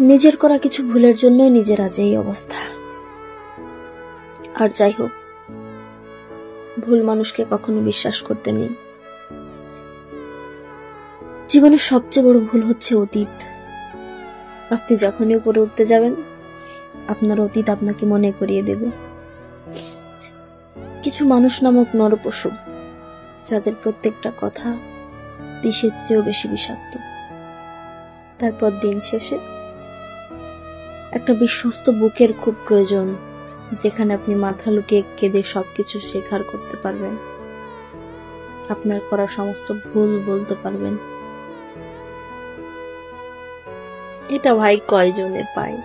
নিজের করা কিছু ভুলের জন্যই নিজের আজ এই অবস্থা। আর যাই হোক, ভুল মানুষকে কখনো বিশ্বাস করতে নেই। জীবনের সবচেয়ে বড় ভুল হচ্ছে অতীত। আপনি যখনই উপরে উঠতে যাবেন, আপনার অতীত আপনাকে মনে করিয়ে দেবে কিছু মানুষ নামক নরপশু, যাদের প্রত্যেকটা কথা বিষের চেয়েও বেশি বিষাক্ত। তারপর দিন শেষে একটা বিশ্বস্ত বুকের খুব প্রয়োজন, যেখানে আপনি মাথা লুকিয়ে কেঁদে সবকিছু স্বীকার করতে পারবেন, আপনার করা সমস্ত ভুল বলতে পারবেন। এটা ভাই কয়জনে পায়?